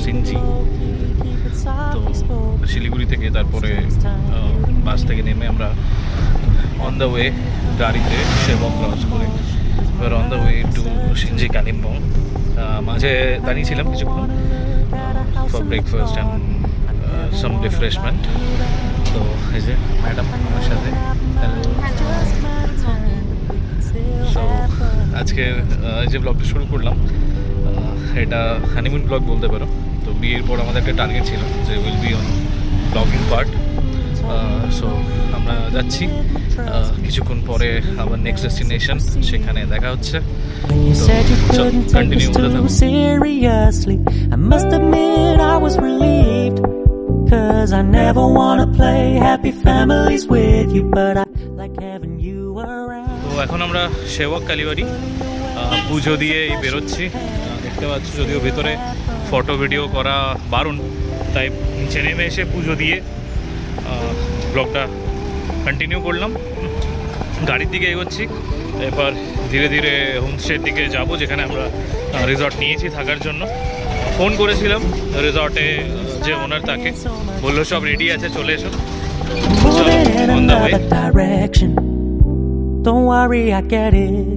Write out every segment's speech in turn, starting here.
CNG. তো শিলিগুড়ি থেকে তারপরে বাস থেকে নেমে আমরা অন দ্য ওয়ে গাড়িতে সেবক ক্রস করে এবার on the way to CNG Kalimpong. মাঝে দাঁড়িয়েছিলাম কিছুক্ষণ for breakfast and some refreshment. তো এই যে ম্যাডাম আমার সাথে, হ্যালো। সো আজকে যে ব্লগটা শুরু করলাম এটা হানিমুন ব্লগ বলতে পারো। তো বিয়ের পর আমাদের একটা টার্গেট ছিল যে will be on blogging part. So আমরা যাচ্ছি কিছুক্ষণ পরে আবার নেক্সট ডেস্টিনেশন, সেখানে দেখা হচ্ছে। When you said you couldn't take us too seriously, I must admit I was relieved, 'cause I never wanna play happy families with you, but I like having you around. তো এখন আমরা সেবক কালীবাড়ি পুজো দিয়ে বেরোচ্ছি। দেখতে পাচ্ছি যদিও ভেতরে ফটো ভিডিও করা বারণ, তাই নিচে নেমে এসে পুজো দিয়ে ব্লগটা কন্টিনিউ করলাম। গাড়ির দিকে এগোচ্ছি, এবার ধীরে ধীরে হোমস্টের দিকে যাব, যেখানে আমরা রিসর্ট নিয়েছি থাকার জন্য। ফোন করেছিলাম রিসর্টে যে ওনার, তাকে বললো সব রেডি আছে, চলে এসো। Moving in another direction. Don't worry, I get it.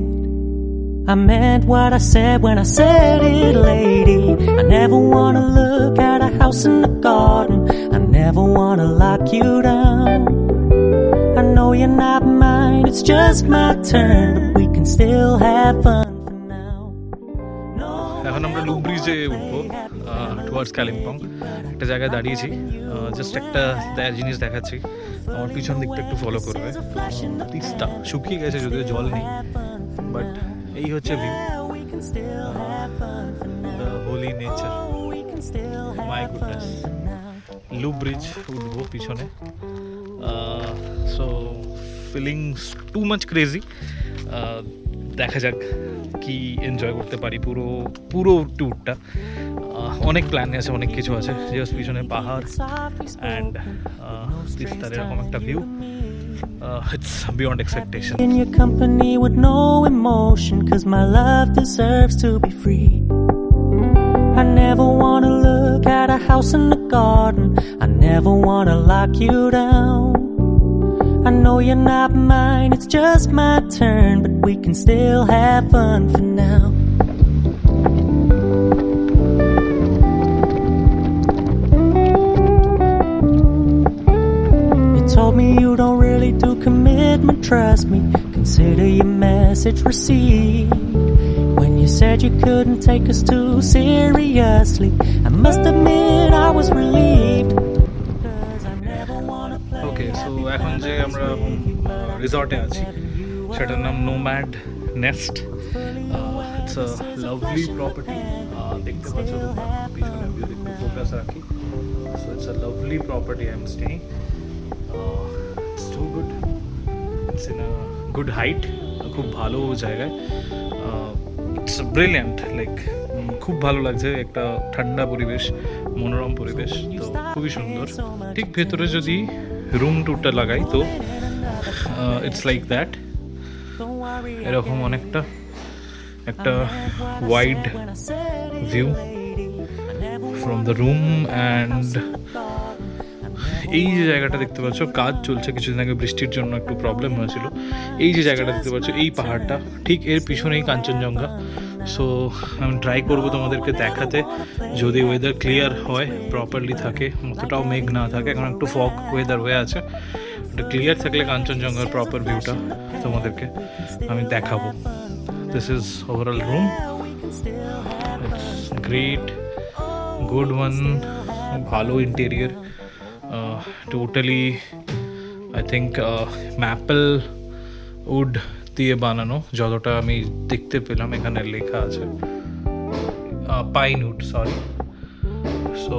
I meant what I said when I said it, lady. I never wanna look at a house in the garden. I never wanna lock you down. I know you're not mine, it's just my turn, but we can still have fun for now. এখন আমরা loop ব্রিজে উঠবো towards Kalimpong. একটা জায়গায় দাঁড়িয়েছি, just একটা জিনিস দেখাচ্ছি। আমার পিছন দিকটা একটু ফলো করবে। তিস্তা শুকিয়ে গেছে, যদিও জল নেই, বাট এই হচ্ছে view, the Holi nature. My goodness, loop bridge উঠবো পিছনে। So feelings too much crazy. দেখা যাক কি এনজয় করতে পারি পুরো ট্যুরটা। অনেক প্ল্যান আছে, অনেক কিছু আছে। জাস্ট পিছনে পাহাড় অ্যান্ড তিস্তার এরকম একটা view, it's beyond expectation. In your company with no emotion, 'cause my love deserves to be free. I never wanna look at a house in the garden. I never wanna lock you down. I know you're not mine, it's just my turn, but we can still have fun for now. You told me you don't really do commitment, trust me, consider your message received. When you said you couldn't take us too seriously, I must admit I was relieved. Okay, so এখন যে আমরা রিসর্টে আছি সেটার নাম nomad nest. It's a lovely property. দেখতে পাচ্ছ পিছনে ভিউ, একটু ফোকাস রাখি। So it's a lovely property I am staying. It's too good, it's in a good height, খুব ভালো জায়গায়। ইটস ব্রিলিয়ান্ট, লাইক খুব ভালো লাগছে। একটা ঠান্ডা পরিবেশ, মনোরম পরিবেশ, তো খুবই সুন্দর। ঠিক ভেতরে যদি রুম ট্যুরটা লাগাই তো ইটস লাইক দ্যাট, এরকম অনেকটা একটা wide view from the room. And এই যে জায়গাটা দেখতে পাচ্ছ, কাজ চলছে, কিছুদিন আগে বৃষ্টির জন্য একটু প্রবলেম হয়েছিল। এই যে জায়গাটা দেখতে পাচ্ছ, এই পাহাড়টা, ঠিক এর পিছনেই কাঞ্চনজঙ্ঘা। সো আমি ট্রাই করবো তোমাদেরকে দেখাতে, যদি ওয়েদার ক্লিয়ার হয়, প্রপারলি থাকে, অতটাও মেঘ না থাকে। এখন একটু ফগ ওয়েদার হয়ে আছে, একটু ক্লিয়ার থাকলে কাঞ্চনজঙ্ঘার প্রপার ভিউটা তোমাদেরকে আমি দেখাবো। This is overall room, it's great, good one, ভালো interior, totally I think maple wood দিয়ে বানানো, যতটা আমি দেখতে পেলাম এখানে লেখা আছে। Pine wood, sorry. So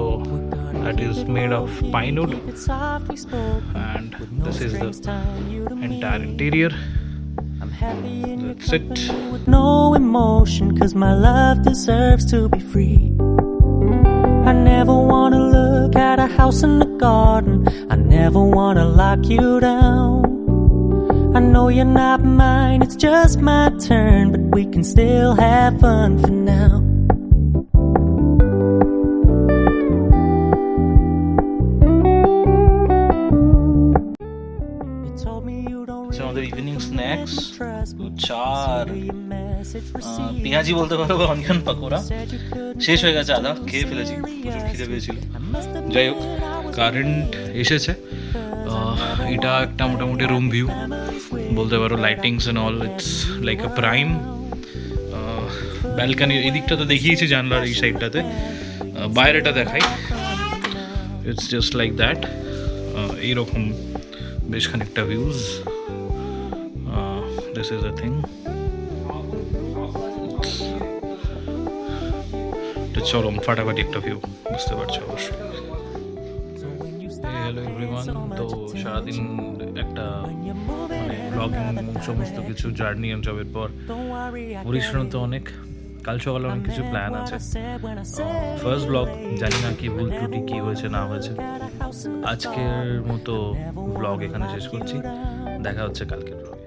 that is made of pine wood, and this is the entire interior. That's it. With no emotion, 'cause my love deserves to be free. I never wanna look at a house in the garden. I never wanna lock you down. I know you're not mine, it's just my turn, but we can still have fun for now. আমাদের evening snacks, চা আর পেঁয়াজি বলতে পারো বা onion pakora. শেষ হয়ে গেছে, আধা খেয়ে ফেলেছি, প্রচুর খিদে পেয়েছিল। যাই হোক, কারেন্ট এসেছে। এটা একটা মোটামুটি রুম ভিউ বলতে পারো, lightings and all, it's like a prime. Balcony এই দিকটা তো দেখিয়েছি, জানলার এই সাইডটাতে। বাইরেটা দেখাই, ইটস জাস্ট লাইক দ্যাট। এইরকম বেশ খানিকটা views. This is a thing. চরম ফাটাফাটি একটা ভিউ, বুঝতে পারছো অবশ্যই। হ্যালো এভরিওয়ান, তো সারাদিন একটা মানে ব্লগিং সমস্ত কিছু জার্নি এন্ড জবের পর পরিশ্রম তো অনেক। কাল সকালে অনেক কিছু প্ল্যান আছে। ফার্স্ট ব্লগ, জানি না কি ভুল ত্রুটি কী হয়েছে না হয়েছে। আজকের মতো ব্লগ এখানে শেষ করছি, দেখা হচ্ছে কালকের ব্লগে।